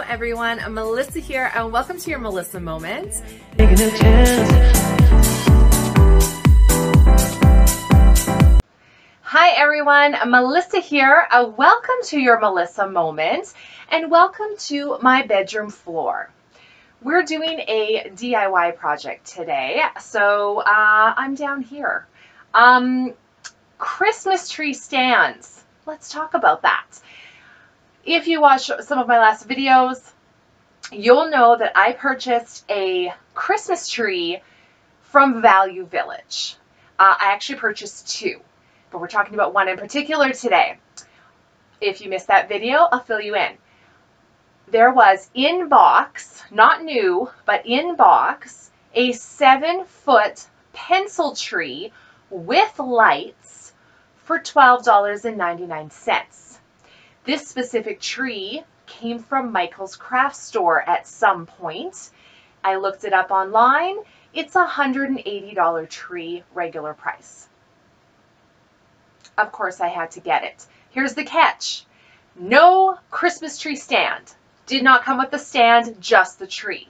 everyone, I'm Melissa here and welcome to your Melissa Moment. Hi everyone, Melissa here. Welcome to your Melissa Moment and welcome to my bedroom floor. We're doing a DIY project today, so I'm down here. Christmas tree stands. Let's talk about that. If you watch some of my last videos, you'll know that I purchased a Christmas tree from Value Village. I actually purchased two, but we're talking about one in particular today. If you missed that video, I'll fill you in. There was in box, not new, but in box, a 7-foot pencil tree with lights for $12.99. This specific tree came from Michael's craft store at some point. I looked it up online. It's a $180 tree, regular price. Of course, I had to get it. Here's the catch. No Christmas tree stand. Did not come with the stand, just the tree.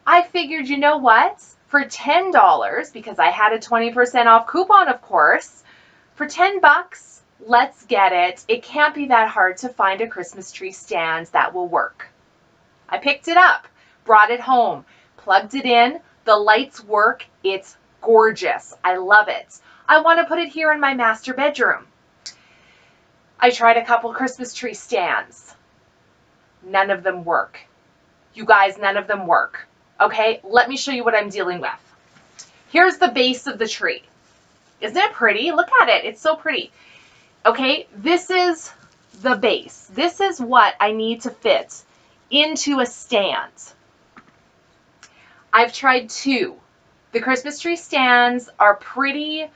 I figured, you know what? For $10, because I had a 20% off coupon, of course, for 10 bucks, let's get it. It can't be that hard to find a Christmas tree stand that will work. I picked it up, brought it home, plugged it in. The lights work. It's gorgeous. I love it. I want to put it here in my master bedroom. I tried a couple Christmas tree stands. None of them work. You guys, none of them work. Okay, let me show you what I'm dealing with. Here's the base of the tree. Isn't it pretty? Look at it. It's so pretty. Okay, this is the base. This is what I need to fit into a stand. I've tried two. The Christmas tree stands are pretty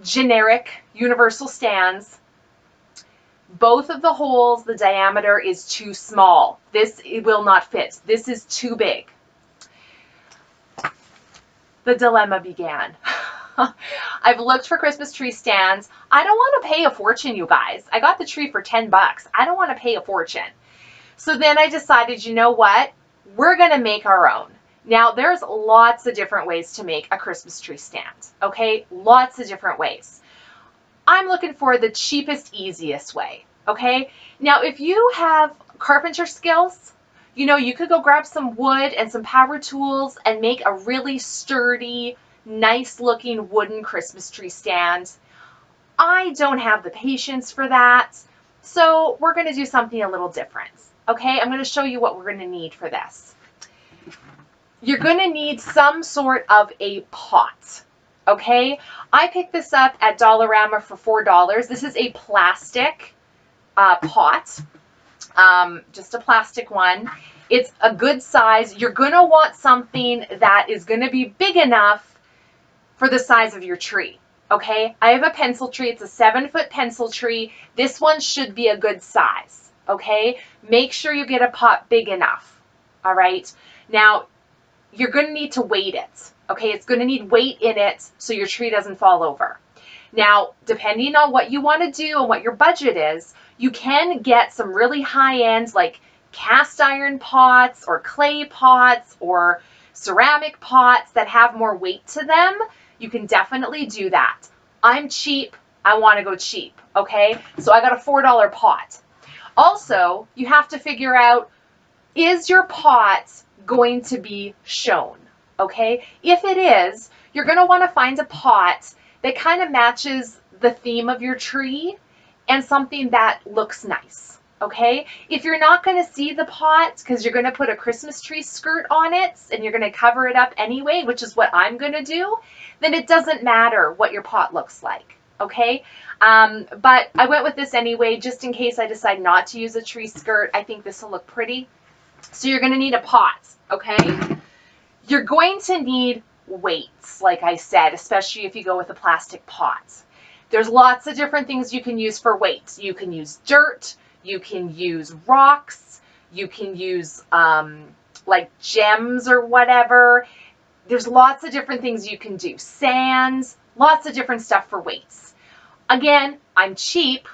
generic, universal stands. Both of the holes, the diameter is too small. This will not fit. This is too big. The dilemma began. I've looked for Christmas tree stands. I don't want to pay a fortune, you guys. I got the tree for 10 bucks. I don't want to pay a fortune. So then I decided, you know what? We're going to make our own. Now, there's lots of different ways to make a Christmas tree stand, okay? Lots of different ways. I'm looking for the cheapest, easiest way, okay? Now, if you have carpenter skills, you know, you could go grab some wood and some power tools and make a really sturdy, nice looking wooden Christmas tree stand. I don't have the patience for that. So we're going to do something a little different. Okay, I'm going to show you what we're going to need for this. You're going to need some sort of a pot. Okay, I picked this up at Dollarama for $4. This is a plastic pot, just a plastic one. It's a good size. You're going to want something that is going to be big enough for the size of your tree, okay? I have a pencil tree. It's a 7-foot pencil tree. This one should be a good size, okay? Make sure you get a pot big enough, all right? Now, you're going to need to weight it, okay? It's going to need weight in it so your tree doesn't fall over. Now, depending on what you want to do and what your budget is, you can get some really high-end, like cast iron pots or clay pots or ceramic pots that have more weight to them. You can definitely do that. I'm cheap. I want to go cheap, okay? So I got a $4 pot. Also, you have to figure out, is your pot going to be shown, okay? If it is, you're going to want to find a pot that kind of matches the theme of your tree and something that looks nice, okay? If you're not going to see the pot because you're going to put a Christmas tree skirt on it and you're going to cover it up anyway, which is what I'm going to do, then it doesn't matter what your pot looks like, okay? But I went with this anyway, just in case I decide not to use a tree skirt. I think this will look pretty. So you're going to need a pot, okay? You're going to need weights, like I said, especially if you go with a plastic pot. There's lots of different things you can use for weights. You can use dirt, you can use rocks, you can use like gems or whatever. There's lots of different things you can do. Sands, lots of different stuff for weights. Again, I'm cheap.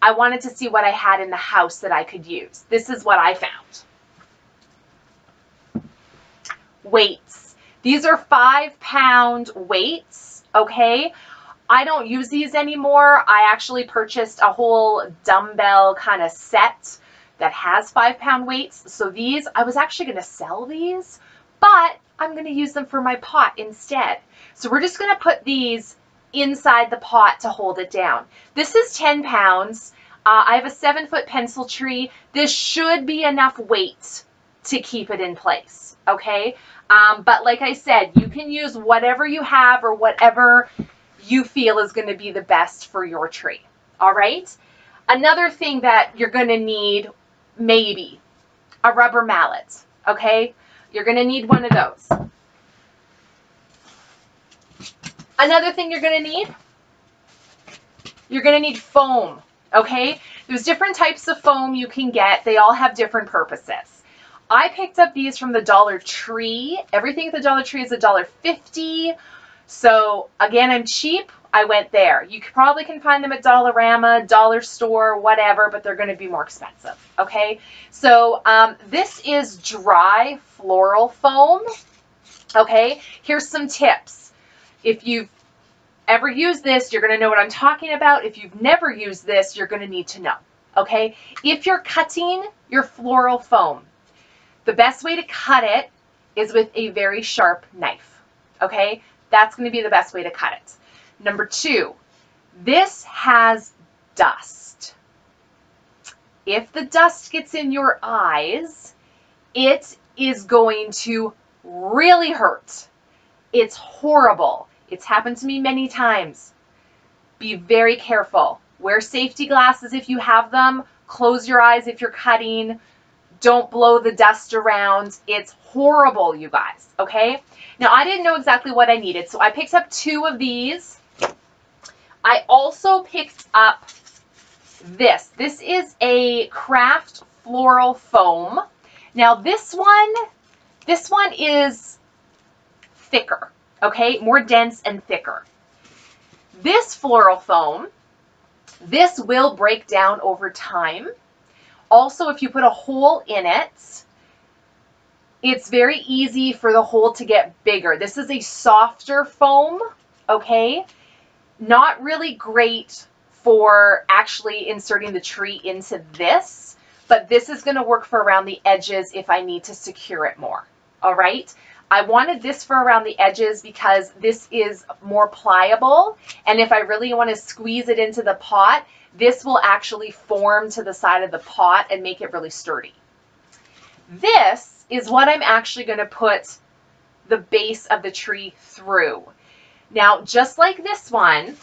I wanted to see what I had in the house that I could use. This is what I found. Weights. These are 5-pound weights, okay? I don't use these anymore. I actually purchased a whole dumbbell kind of set that has 5-pound weights. So these, I was actually going to sell these, but I'm going to use them for my pot instead. So we're just going to put these inside the pot to hold it down. This is 10 pounds. I have a 7-foot pencil tree. This should be enough weight to keep it in place, okay? But like I said, you can use whatever you have or whatever you feel is going to be the best for your tree, all right? Another thing that you're going to need, maybe, a rubber mallet, okay? You're going to need one of those. Another thing you're going to need foam, okay? There's different types of foam you can get. They all have different purposes. I picked up these from the Dollar Tree. Everything at the Dollar Tree is $1.50. So again, I'm cheap. I went there. You probably can find them at Dollarama, Dollar Store, whatever, but they're going to be more expensive, okay? So this is dry floral foam, okay? Here's some tips. If you've ever used this, you're going to know what I'm talking about. If you've never used this, you're going to need to know, okay? If you're cutting your floral foam, the best way to cut it is with a very sharp knife, okay? That's going to be the best way to cut it. Number 2, this has dust. If the dust gets in your eyes, it is going to really hurt. It's horrible. It's happened to me many times. Be very careful. Wear safety glasses if you have them. Close your eyes if you're cutting. Don't blow the dust around. It's horrible, you guys, okay? Now, I didn't know exactly what I needed, so I picked up 2 of these. I also picked up this. This is a craft floral foam. Now, this one is thicker, okay? More dense and thicker. This floral foam, this will break down over time. Also, if you put a hole in it, it's very easy for the hole to get bigger. This is a softer foam, okay? Not really great for actually inserting the tree into this, but this is going to work for around the edges if I need to secure it more, all right? I wanted this for around the edges because this is more pliable, and if I really want to squeeze it into the pot, this will actually form to the side of the pot and make it really sturdy. This is what I'm actually going to put the base of the tree through. Now, just like this one,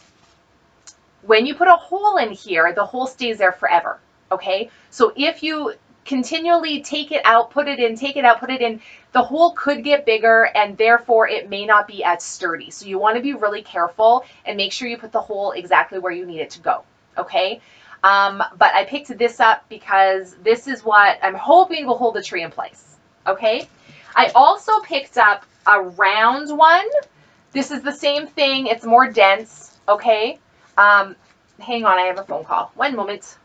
when you put a hole in here, the hole stays there forever, okay? So if you continually take it out, put it in, take it out, put it in, the hole could get bigger and therefore it may not be as sturdy. So you want to be really careful and make sure you put the hole exactly where you need it to go, okay? But I picked this up because this is what I'm hoping will hold the tree in place, okay? I also picked up a round one. This is the same thing. It's more dense, okay? Hang on, I have a phone call. One moment.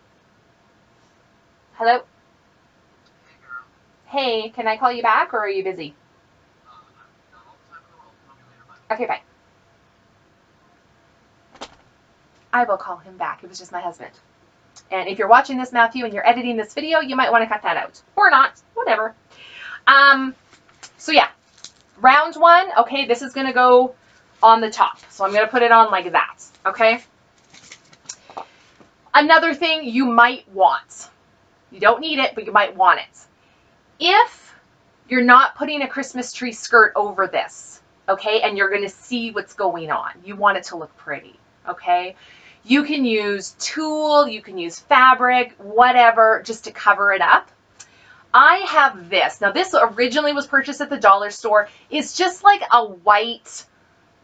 Hello? Hey, can I call you back or are you busy? Okay, bye. I will call him back. It was just my husband. And if you're watching this, Matthew, and you're editing this video, you might want to cut that out. Or not. Whatever. So yeah. Round one. Okay, this is going to go on the top. So I'm going to put it on like that. Okay? Another thing you might want. You don't need it, but you might want it. If you're not putting a Christmas tree skirt over this, okay, and you're going to see what's going on, you want it to look pretty, okay? You can use tulle, you can use fabric, whatever, just to cover it up. I have this. Now, this originally was purchased at the dollar store. It's just like a white,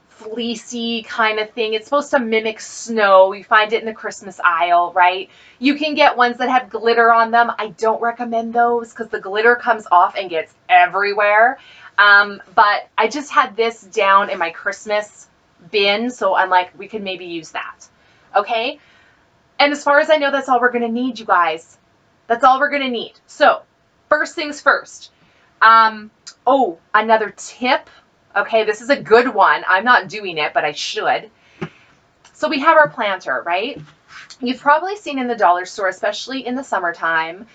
fleecy kind of thing. It's supposed to mimic snow. You find it in the Christmas aisle, right? You can get ones that have glitter on them. I don't recommend those because the glitter comes off and gets everywhere. But I just had this down in my Christmas bin, so I'm like, we could maybe use that. Okay? And as far as I know, that's all we're going to need, you guys. That's all we're going to need. So first things first. Oh, another tip. Okay, this is a good one. I'm not doing it, but I should. So we have our planter, right? You've probably seen in the dollar store, especially in the summertime,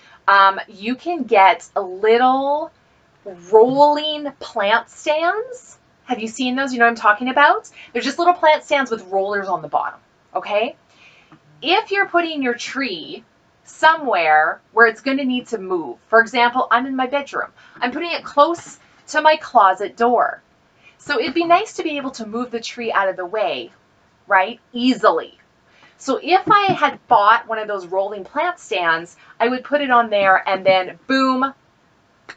you can get a little rolling plant stands. Have you seen those? You know what I'm talking about? They're just little plant stands with rollers on the bottom, okay? If you're putting your tree somewhere where it's going to need to move, for example, I'm in my bedroom. I'm putting it close to my closet door. So it'd be nice to be able to move the tree out of the way, right? Easily. So if I had bought one of those rolling plant stands, I would put it on there and then boom,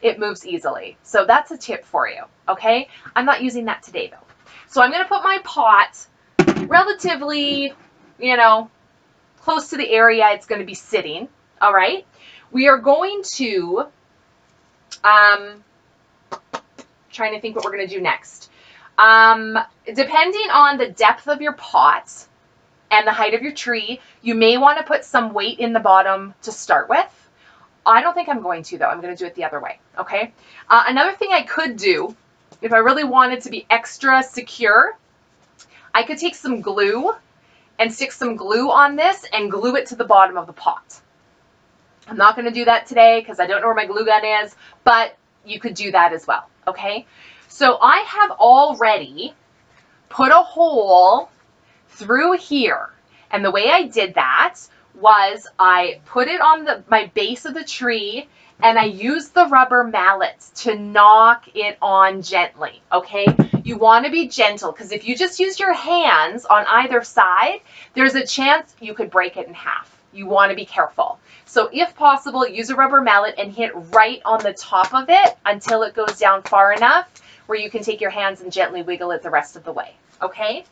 it moves easily. So that's a tip for you, okay? I'm not using that today though. So I'm going to put my pot relatively, you know, close to the area it's going to be sitting, all right? We are going to, trying to think what we're going to do next. Depending on the depth of your pot and the height of your tree, you may want to put some weight in the bottom to start with. I don't think I'm going to though. I'm going to do it the other way, okay? Another thing I could do, if I really wanted to be extra secure, I could take some glue and stick some glue on this and glue it to the bottom of the pot. I'm not going to do that today because I don't know where my glue gun is, but you could do that as well, okay? So I have already put a hole through here, and the way I did that was I put it on my base of the tree, and I used the rubber mallet to knock it on gently, okay? You want to be gentle because if you just use your hands on either side, there's a chance you could break it in half. You want to be careful. So if possible, use a rubber mallet and hit right on the top of it until it goes down far enough where you can take your hands and gently wiggle it the rest of the way, okay?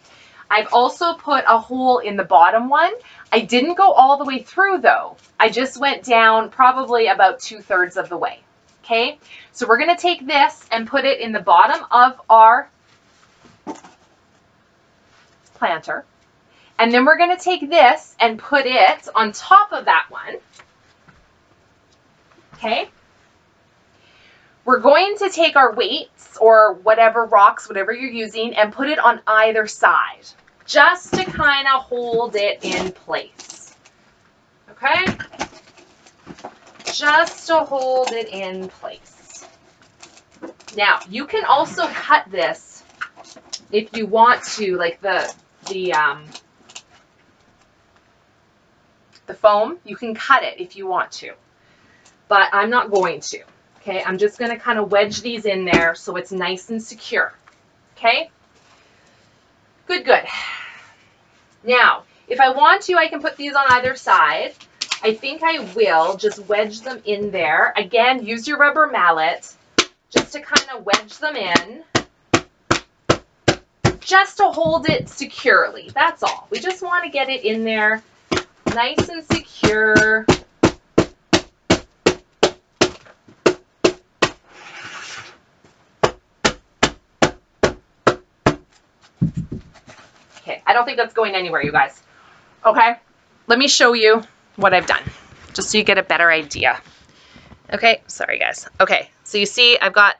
I've also put a hole in the bottom one. I didn't go all the way through though. I just went down probably about 2/3 of the way, okay? So we're gonna take this and put it in the bottom of our planter. And then we're gonna take this and put it on top of that one, okay? We're going to take our weights or whatever rocks, whatever you're using, and put it on either side, just to kind of hold it in place, okay? Just to hold it in place. Now, you can also cut this if you want to, like the foam, you can cut it if you want to, but I'm not going to. Okay, I'm just going to kind of wedge these in there so it's nice and secure. Okay? Good, good. Now, if I want to, I can put these on either side. I think I will just wedge them in there. Again, use your rubber mallet just to kind of wedge them in. Just to hold it securely. That's all. We just want to get it in there nice and secure. Okay, I don't think that's going anywhere, you guys. Okay, let me show you what I've done, just so you get a better idea. Okay, sorry guys. Okay, so you see I've got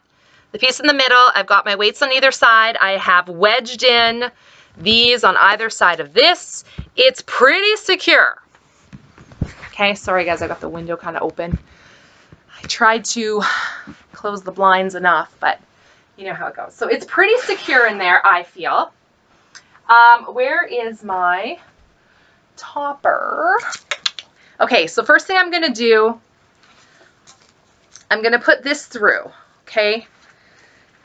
the piece in the middle, I've got my weights on either side, I have wedged in these on either side of this. It's pretty secure. Okay, sorry guys, I got the window kind of open. I tried to close the blinds enough, but you know how it goes. So it's pretty secure in there, I feel. Where is my topper? Okay, so first thing I'm going to do, I'm going to put this through, okay?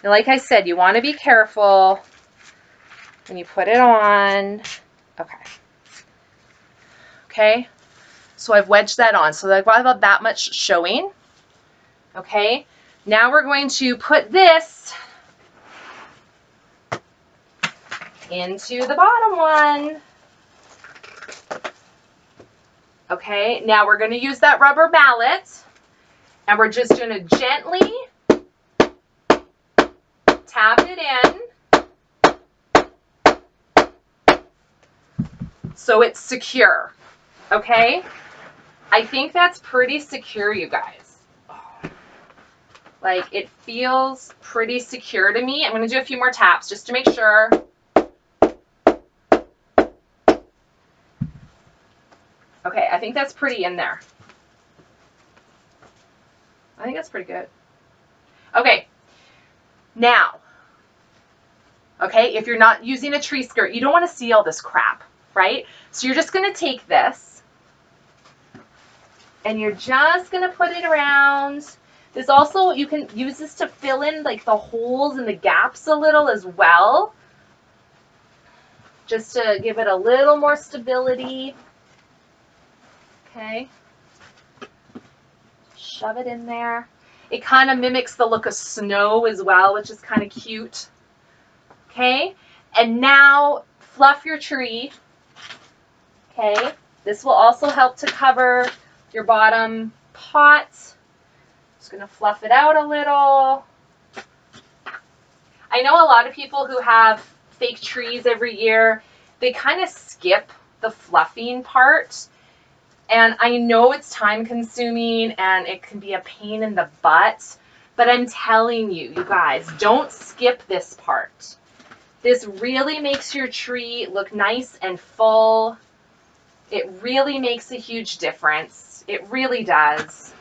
And like I said, you want to be careful when you put it on. Okay. Okay, so I've wedged that on. So I've got about that much showing. Okay, now we're going to put this into the bottom one. Okay, now we're going to use that rubber mallet and we're just going to gently tap it in so it's secure. Okay, I think that's pretty secure, you guys. Like, it feels pretty secure to me. I'm going to do a few more taps just to make sure. Okay, I think that's pretty in there. I think that's pretty good. Okay, now, okay, if you're not using a tree skirt, you don't want to see all this crap, right? So you're just going to take this and you're just going to put it around. This also, you can use this to fill in like the holes and the gaps a little as well, just to give it a little more stability. Okay, shove it in there. It kind of mimics the look of snow as well, which is kind of cute. Okay, and now fluff your tree. Okay, this will also help to cover your bottom pot. Just gonna fluff it out a little. I know a lot of people who have fake trees every year, they kind of skip the fluffing part. And I know it's time consuming and it can be a pain in the butt, but I'm telling you, you guys, don't skip this part. This really makes your tree look nice and full. It really makes a huge difference. It really does.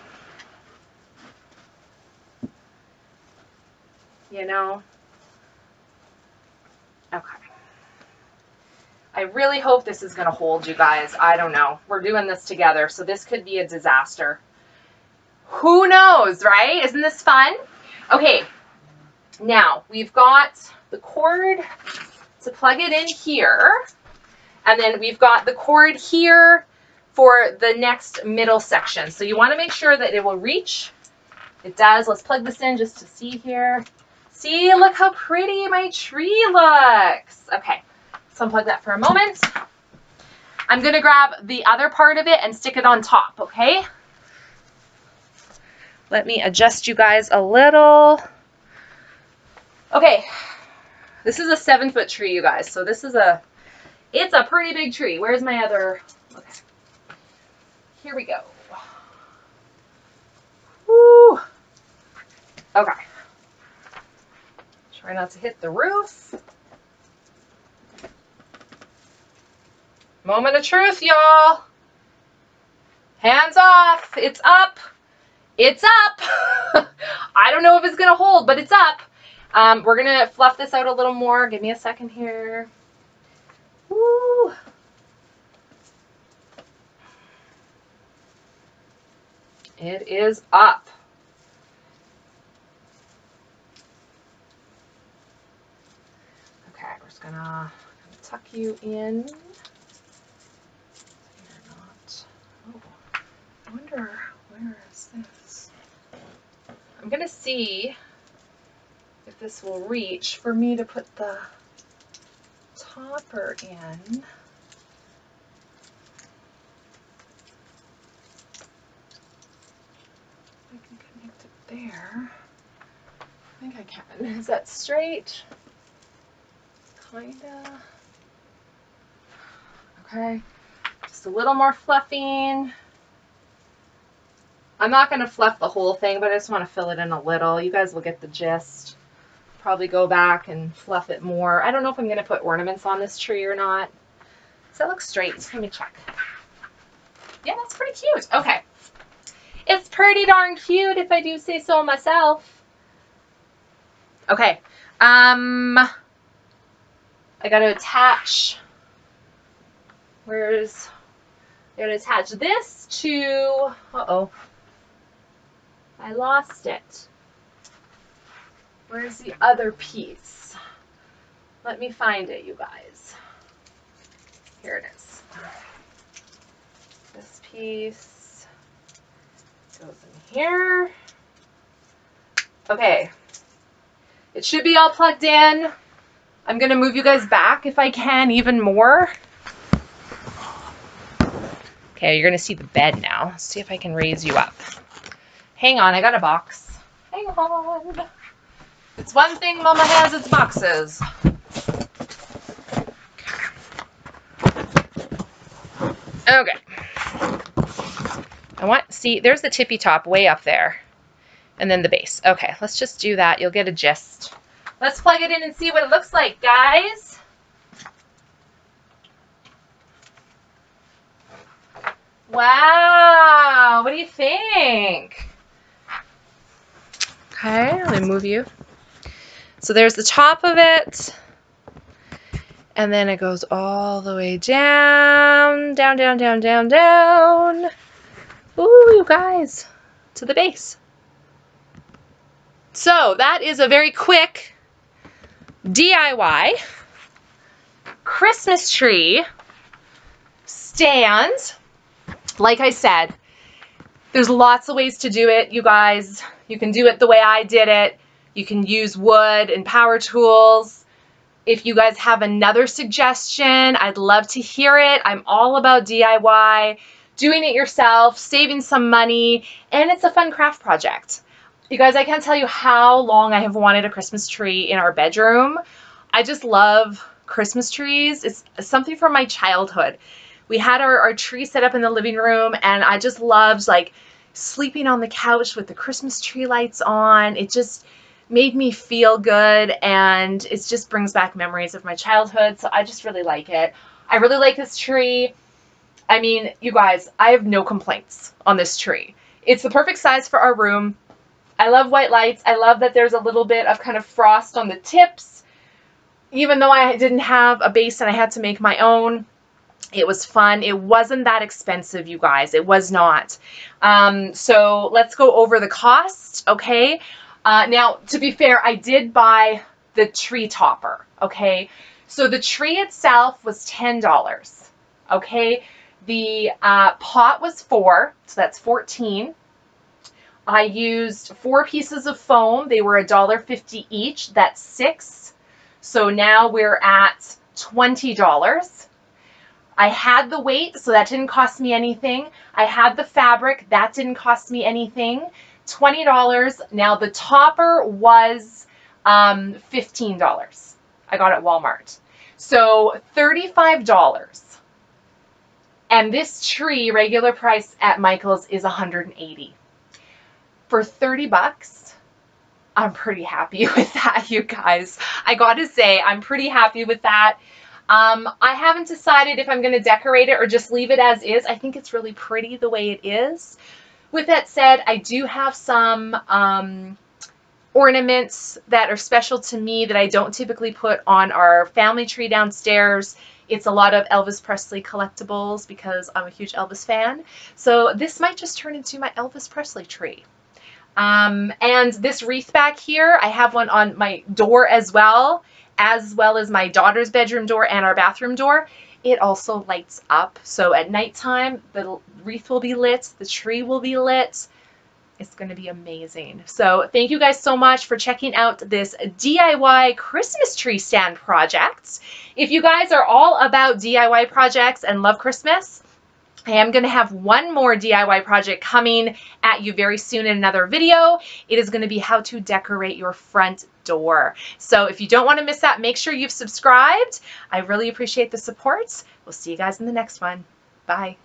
You know? Okay. I really hope this is going to hold, you guys. I don't know. We're doing this together, so this could be a disaster. Who knows, right? Isn't this fun? Okay. Now, we've got the cord to plug it in here. And then we've got the cord here for the next middle section. So you want to make sure that it will reach. It does. Let's plug this in just to see here. See, look how pretty my tree looks. Okay, so unplug that for a moment. I'm going to grab the other part of it and stick it on top, okay? Let me adjust you guys a little. Okay, this is a 7-foot tree, you guys. So this is it's a pretty big tree. Where's my other? Okay. Here we go. Woo. Okay. Try not to hit the roof. Moment of truth, y'all. Hands off. It's up. It's up. I don't know if it's going to hold, but it's up. We're going to fluff this out a little more. Give me a second here. Woo. It is up. Okay, we're just gonna tuck you in. You're not. Oh, I wonder where is this? I'm gonna see if this will reach for me to put the topper in. I can connect it there. I think I can. Is that straight? Kinda. Okay. Just a little more fluffing. I'm not going to fluff the whole thing, but I just want to fill it in a little. You guys will get the gist. Probably go back and fluff it more. I don't know if I'm going to put ornaments on this tree or not. Does that look straight? Let me check. Yeah, that's pretty cute. Okay. It's pretty darn cute if I do say so myself. Okay. I got to attach. I got to attach this to, uh-oh. I lost it. Where's the other piece? Let me find it, you guys. Here it is. This piece goes in here. Okay. It should be all plugged in. I'm going to move you guys back if I can even more. Okay, you're going to see the bed now. Let's see if I can raise you up. Hang on, I got a box. Hang on. It's one thing Mama has, it's boxes. Okay. See, there's the tippy top way up there. And then the base. Okay, let's just do that. You'll get a gist. Let's plug it in and see what it looks like, guys. Wow, what do you think? Okay, let me move you. So there's the top of it. And then it goes all the way down, down, down, down, down, down. Ooh, you guys, to the base. So that is a very quick DIY Christmas tree stand. Like I said, there's lots of ways to do it, you guys. You can do it the way I did it. You can use wood and power tools. If you guys have another suggestion, I'd love to hear it. I'm all about DIY, doing it yourself, saving some money, and it's a fun craft project. You guys, I can't tell you how long I have wanted a Christmas tree in our bedroom. I just love Christmas trees. It's something from my childhood. We had our tree set up in the living room, and I just loved like sleeping on the couch with the Christmas tree lights on. It just made me feel good, and it just brings back memories of my childhood. So I just really like it. I really like this tree. I mean, you guys, I have no complaints on this tree. It's the perfect size for our room. I love white lights. I love that there's a little bit of kind of frost on the tips. Even though I didn't have a base and I had to make my own, it was fun. It wasn't that expensive, you guys. It was not. So let's go over the cost, okay? Now, to be fair, I did buy the tree topper, okay? So the tree itself was $10, okay? The pot was $4, so that's $14. I used 4 pieces of foam. They were $1.50 each. That's $6. So now we're at $20. I had the weight, so that didn't cost me anything. I had the fabric. That didn't cost me anything. $20. Now the topper was $15. I got it at Walmart. So $35. And this tree, regular price at Michael's, is $180. For 30 bucks, I'm pretty happy with that, you guys. I gotta say, I'm pretty happy with that. I haven't decided if I'm gonna decorate it or just leave it as is. I think it's really pretty the way it is. With that said, I do have some ornaments that are special to me that I don't typically put on our family tree downstairs. It's a lot of Elvis Presley collectibles because I'm a huge Elvis fan. So this might just turn into my Elvis Presley tree. And this wreath back here, I have one on my door as well as my daughter's bedroom door and our bathroom door. It also lights up. So at nighttime, the wreath will be lit, the tree will be lit. It's going to be amazing. So thank you guys so much for checking out this DIY Christmas tree stand project. If you guys are all about DIY projects and love Christmas, I am going to have one more DIY project coming at you very soon in another video. It is going to be how to decorate your front door. So if you don't want to miss that, make sure you've subscribed. I really appreciate the support. We'll see you guys in the next one. Bye.